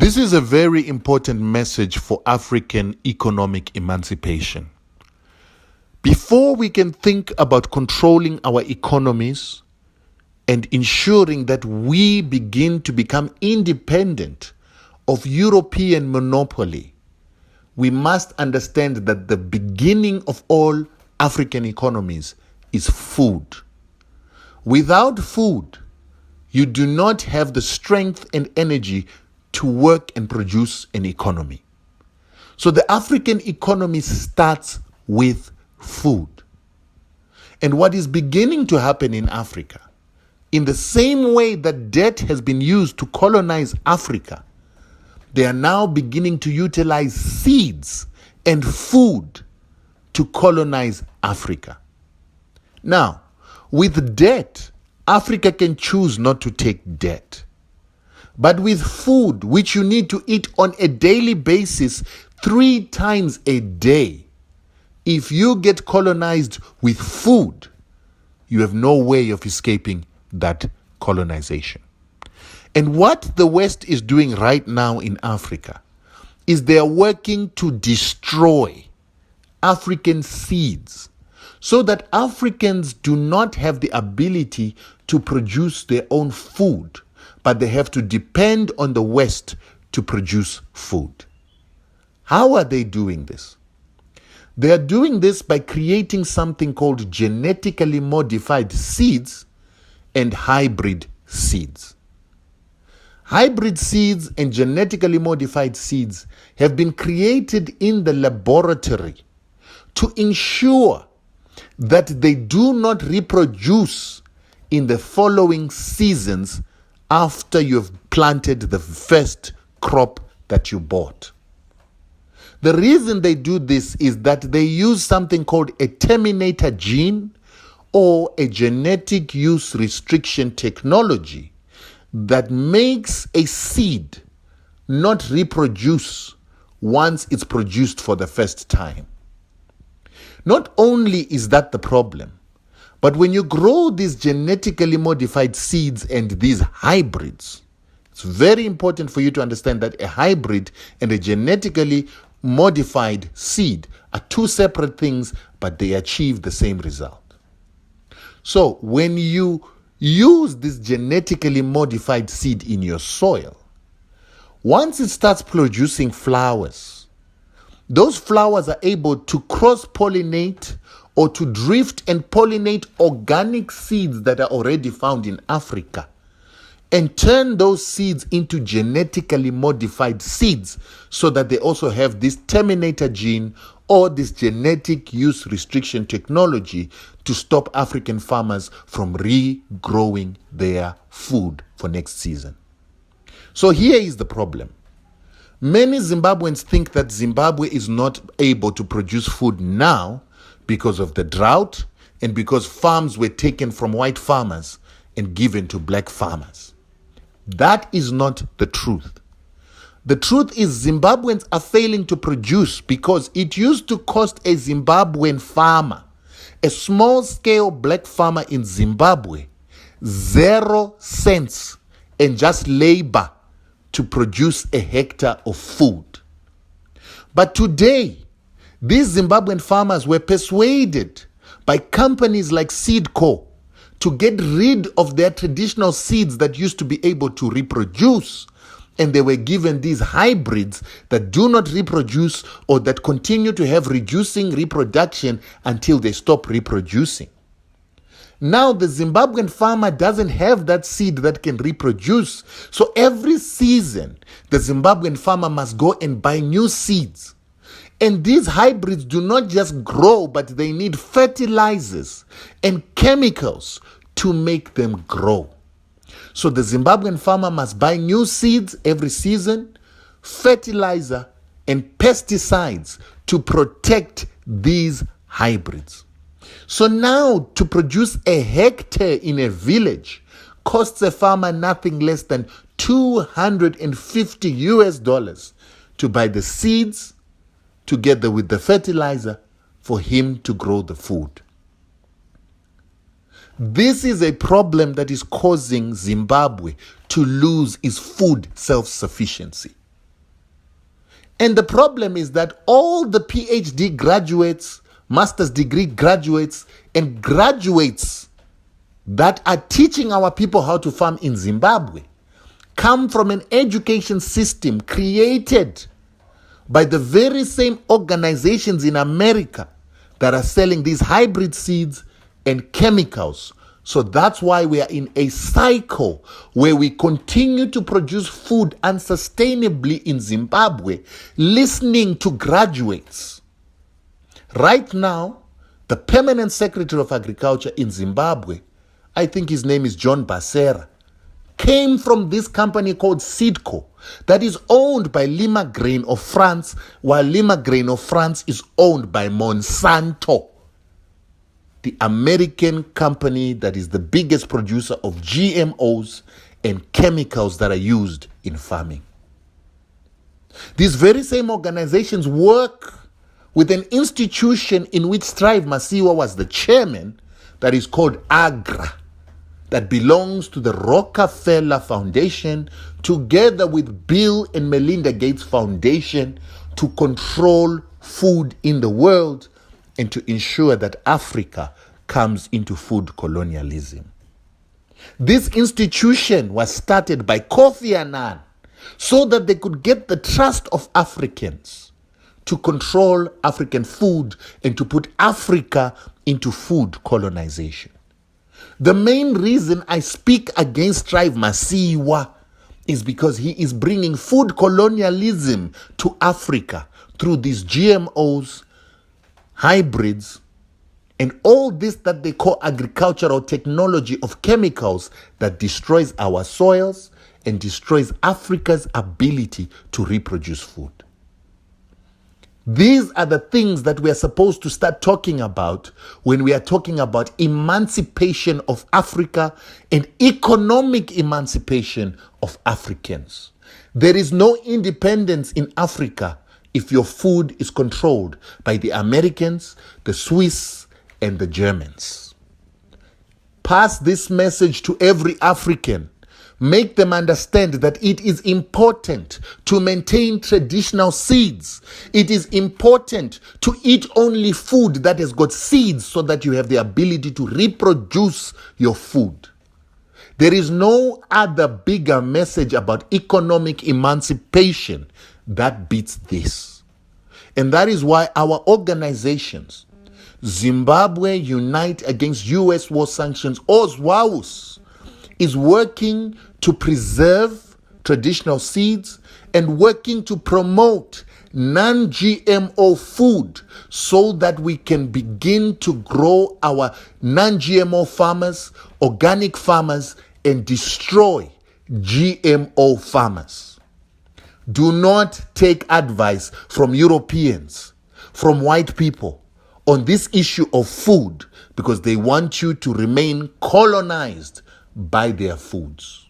This is a very important message for African economic emancipation. Before we can think about controlling our economies and ensuring that we begin to become independent of European monopoly, we must understand that the beginning of all African economies is food. Without food, you do not have the strength and energy to work and produce an economy. So the African economy starts with food. And what is beginning to happen in Africa, in the same way that debt has been used to colonize Africa, they are now beginning to utilize seeds and food to colonize Africa. Now, with debt, Africa can choose not to take debt. But with food, which you need to eat on a daily basis 3 times a day, if you get colonized with food, you have no way of escaping that colonization. And what the West is doing right now in Africa is they are working to destroy African seeds so that Africans do not have the ability to produce their own food, but they have to depend on the West to produce food. How are they doing this? They are doing this by creating something called genetically modified seeds and hybrid seeds. Hybrid seeds and genetically modified seeds have been created in the laboratory to ensure that they do not reproduce in the following seasons after you've planted the first crop that you bought. The reason they do this is that they use something called a terminator gene or a genetic use restriction technology that makes a seed not reproduce once it's produced for the first time. Not only is that the problem, but when you grow these genetically modified seeds and these hybrids, it's very important for you to understand that a hybrid and a genetically modified seed are 2 separate things, but they achieve the same result. So when you use this genetically modified seed in your soil, once it starts producing flowers, those flowers are able to cross-pollinate or to drift and pollinate organic seeds that are already found in Africa and turn those seeds into genetically modified seeds so that they also have this terminator gene or this genetic use restriction technology to stop African farmers from regrowing their food for next season. So here is the problem. Many Zimbabweans think that Zimbabwe is not able to produce food now because of the drought and because farms were taken from white farmers and given to black farmers. That is not the truth. The truth is Zimbabweans are failing to produce because it used to cost a Zimbabwean farmer, a small-scale black farmer in Zimbabwe, 0 cents and just labor to produce a hectare of food. But today, these Zimbabwean farmers were persuaded by companies like Seedco to get rid of their traditional seeds that used to be able to reproduce, and they were given these hybrids that do not reproduce or that continue to have reducing reproduction until they stop reproducing. Now the Zimbabwean farmer doesn't have that seed that can reproduce, so every season the Zimbabwean farmer must go and buy new seeds. And these hybrids do not just grow, but they need fertilizers and chemicals to make them grow. So the Zimbabwean farmer must buy new seeds every season, fertilizer and pesticides to protect these hybrids. So now to produce a hectare in a village costs a farmer nothing less than $250 to buy the seeds together with the fertilizer for him to grow the food. This is a problem that is causing Zimbabwe to lose its food self-sufficiency. And the problem is that all the PhD graduates, master's degree graduates, and graduates that are teaching our people how to farm in Zimbabwe come from an education system created by the very same organizations in America that are selling these hybrid seeds and chemicals. So that's why we are in a cycle where we continue to produce food unsustainably in Zimbabwe, listening to graduates. Right now, the permanent secretary of agriculture in Zimbabwe, I think his name is John Basera, came from this company called Seedco that is owned by Lima Grain of France, while Lima Grain of France is owned by Monsanto, the American company that is the biggest producer of GMOs and chemicals that are used in farming. These very same organizations work with an institution in which Strive Masiwa was the chairman, that is called AGRA, that belongs to the Rockefeller Foundation, together with Bill and Melinda Gates Foundation, to control food in the world and to ensure that Africa comes into food colonialism. This institution was started by Kofi Annan so that they could get the trust of Africans to control African food and to put Africa into food colonization. The main reason I speak against Strive Masiwa is because he is bringing food colonialism to Africa through these GMOs, hybrids, and all this that they call agricultural technology of chemicals that destroys our soils and destroys Africa's ability to reproduce food. These are the things that we are supposed to start talking about when we are talking about emancipation of Africa and economic emancipation of Africans. There is no independence in Africa if your food is controlled by the Americans, the Swiss, and the Germans. Pass this message to every African. Make them understand that it is important to maintain traditional seeds. It is important to eat only food that has got seeds so that you have the ability to reproduce your food. There is no other bigger message about economic emancipation that beats this. And that is why our organizations, Zimbabwe Unite Against U.S. War Sanctions, or ZWAUS, is working to preserve traditional seeds and working to promote non-GMO food so that we can begin to grow our non-GMO farmers, organic farmers, and destroy GMO farmers. Do not take advice from Europeans, from white people on this issue of food because they want you to remain colonized by their foods.